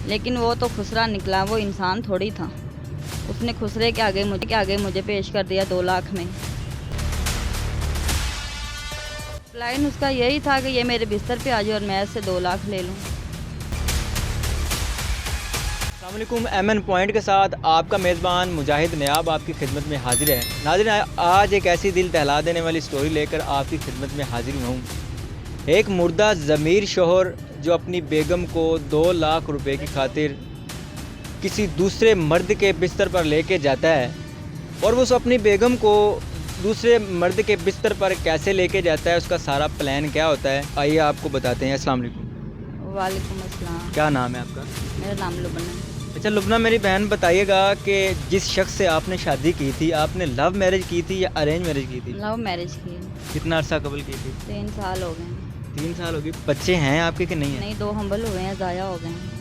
لیکن وہ تو خسرا نکلا، وہ انسان تھوڑی تھا۔ اس نے خسرے کے آگے مجھے پیش کر دیا 2 لاکھ میں۔ پلان اس کا یہی تھا کہ یہ میرے بستر پہ آ جائے اور میں اس سے 2 لاکھ لے لوں۔ السلام علیکم، ایم این پوائنٹ کے ساتھ آپ کا میزبان مجاہد نیاب آپ کی خدمت میں حاضر ہے۔ ناظرین، آج ایک ایسی دل دہلا دینے والی سٹوری لے کر آپ کی خدمت میں حاضر ہوں۔ ایک مردہ ضمیر شوہر جو اپنی بیگم کو 2 لاکھ روپے کی خاطر کسی دوسرے مرد کے بستر پر لے کے جاتا ہے، اور وہ اپنی بیگم کو دوسرے مرد کے بستر پر کیسے لے کے جاتا ہے، اس کا سارا پلان کیا ہوتا ہے، آئیے آپ کو بتاتے ہیں۔ السلام علیکم۔ وعلیکم السلام۔ کیا نام ہے آپ کا؟ میرا نام لبنہ ہے۔ اچھا لبنہ، میری بہن بتائیے گا کہ جس شخص سے آپ نے شادی کی تھی، آپ نے لو میرج کی تھی یا ارینج میرج کی تھی؟ لو میرج کی۔ کتنا عرصہ قبل کی تھی؟ 3 سال ہو گئے ہیں۔ 3 سال ہو گئے۔ بچے ہیں آپ کے کہ نہیں ہیں؟ نہیں، 2 حمل ہوئے ہیں، ضائع ہو گئے ہیں۔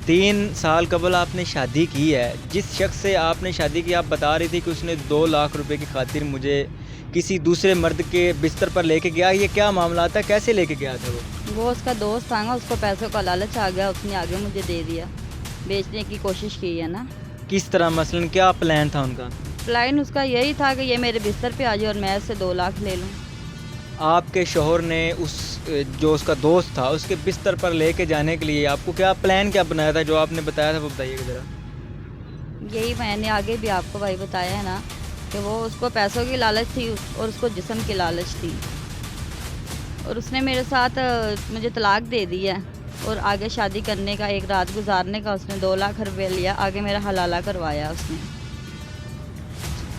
3 سال قبل آپ نے شادی کی ہے۔ جس شخص سے آپ نے شادی کی، آپ بتا رہی تھی کہ اس نے 2 لاکھ روپے کی خاطر مجھے کسی دوسرے مرد کے بستر پر لے کے گیا، یہ کیا معاملہ تھا، کیسے لے کے گیا تھا وہ اس کا دوست تھا نا، اس کو پیسوں کا لالچ آ گیا، اس نے آگے مجھے دے دیا، بیچنے کی کوشش کی ہے نا۔ کس طرح، مثلاً کیا پلان تھا ان کا؟ پلان اس کا یہی تھا کہ یہ میرے بستر پہ آ جائے اور میں اس سے 2 لاکھ لے لوں۔ آپ کے شوہر نے جو اس کا دوست تھا اس کے بستر پر لے کے جانے کے لیے آپ کو کیا پلان کیا بنایا تھا، جو آپ نے بتایا تھا وہ بتائیے گا ذرا۔ یہی میں نے آگے بھی آپ کو بھائی بتایا ہے نا کہ وہ اس کو پیسوں کی لالچ تھی اور اس کو جسم کی لالچ تھی، اور اس نے میرے ساتھ مجھے طلاق دے دی ہے، اور آگے شادی کرنے کا، ایک رات گزارنے کا اس نے 2 لاکھ روپے لیا، آگے میرا حلالہ کروایا اس نے۔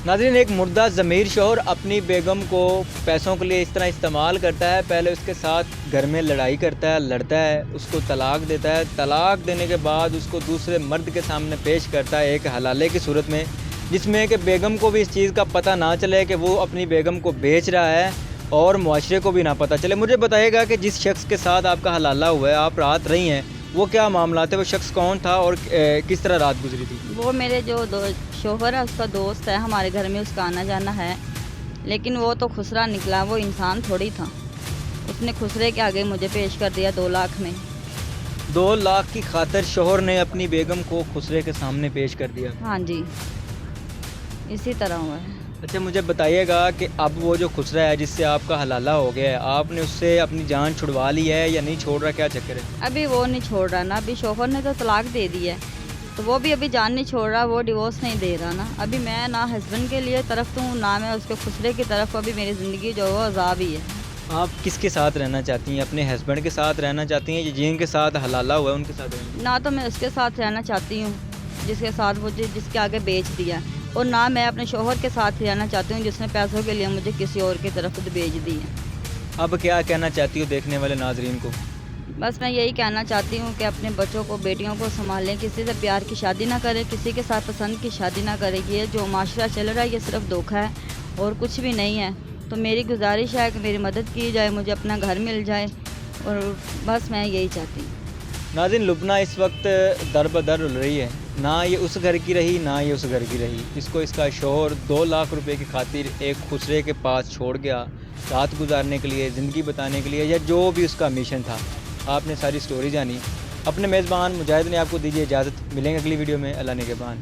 ناظرین، ایک مردہ ضمیر شوہر اپنی بیگم کو پیسوں کے لیے اس طرح استعمال کرتا ہے۔ پہلے اس کے ساتھ گھر میں لڑائی کرتا ہے، لڑتا ہے، اس کو طلاق دیتا ہے، طلاق دینے کے بعد اس کو دوسرے مرد کے سامنے پیش کرتا ہے ایک حلالے کی صورت میں، جس میں کہ بیگم کو بھی اس چیز کا پتہ نہ چلے کہ وہ اپنی بیگم کو بیچ رہا ہے، اور معاشرے کو بھی نہ پتہ چلے۔ مجھے بتائیے گا کہ جس شخص کے ساتھ آپ کا حلالہ ہوا ہے، آپ رات رہی ہیں، وہ کیا معاملات ہے، وہ شخص کون تھا اور کس طرح رات گزری تھی؟ وہ میرے جو شوہر ہے اس کا دوست ہے، ہمارے گھر میں اس کا آنا جانا ہے، لیکن وہ تو خسرا نکلا، وہ انسان تھوڑی تھا۔ اس نے خسرے کے آگے مجھے پیش کر دیا 2 لاکھ میں۔ 2 لاکھ کی خاطر شوہر نے اپنی بیگم کو خسرے کے سامنے پیش کر دیا؟ ہاں جی، اسی طرح ہوا ہے۔ اچھا مجھے بتائیے گا کہ اب وہ جو خسرا ہے جس سے آپ کا حلالہ ہو گیا ہے، آپ نے اس سے اپنی جان چھڑوا لی ہے یا نہیں چھوڑ رہا، کیا چکر ہے؟ ابھی وہ نہیں چھوڑ رہا نا، ابھی شوہر نے تو طلاق دے دی ہے، تو وہ بھی ابھی جان نہیں چھوڑ رہا، وہ ڈیورس نہیں دے رہا نا۔ ابھی میں نہ ہسبینڈ کے لیے طرف ہوں، نہ میں اس کے خسرے کی طرف، ابھی میری زندگی جو ہے عذاب ہی ہے۔ آپ کس کے ساتھ رہنا چاہتی ہیں؟ اپنے ہسبینڈ کے ساتھ رہنا چاہتی ہیں یا جن کے ساتھ حلالہ ہوا ہے ان کے ساتھ رہنا؟ نہ تو میں اس کے ساتھ رہنا چاہتی ہوں جس کے ساتھ مجھے جس کے آگے بیچ دیا، اور نہ میں اپنے شوہر کے ساتھ رہنا چاہتی ہوں جس نے پیسوں کے لیے مجھے کسی اور کی طرف بیچ دی ہے۔ اب کیا کہنا چاہتی ہو دیکھنے والے ناظرین کو؟ بس میں یہی کہنا چاہتی ہوں کہ اپنے بچوں کو، بیٹیوں کو سنبھالیں، کسی سے پیار کی شادی نہ کرے، کسی کے ساتھ پسند کی شادی نہ کرے۔ یہ جو معاشرہ چل رہا ہے یہ صرف دھوکہ ہے اور کچھ بھی نہیں ہے۔ تو میری گزارش ہے کہ میری مدد کی جائے، مجھے اپنا گھر مل جائے، اور بس میں یہی چاہتی ہوں۔ ناظرین، لبنہ اس وقت در بدر رل رہی ہے، نہ یہ اس گھر کی رہی نہ یہ اس گھر کی رہی۔ اس کو اس کا شوہر 2 لاکھ روپے کی خاطر ایک خسرے کے پاس چھوڑ گیا، رات گزارنے کے لیے، زندگی بتانے کے لیے، یا جو بھی اس کا مشن تھا۔ آپ نے ساری سٹوری جانی۔ اپنے میزبان مجاہد نے آپ کو دیجیے اجازت، ملیں گے اگلی ویڈیو میں۔ اللہ نگہبان۔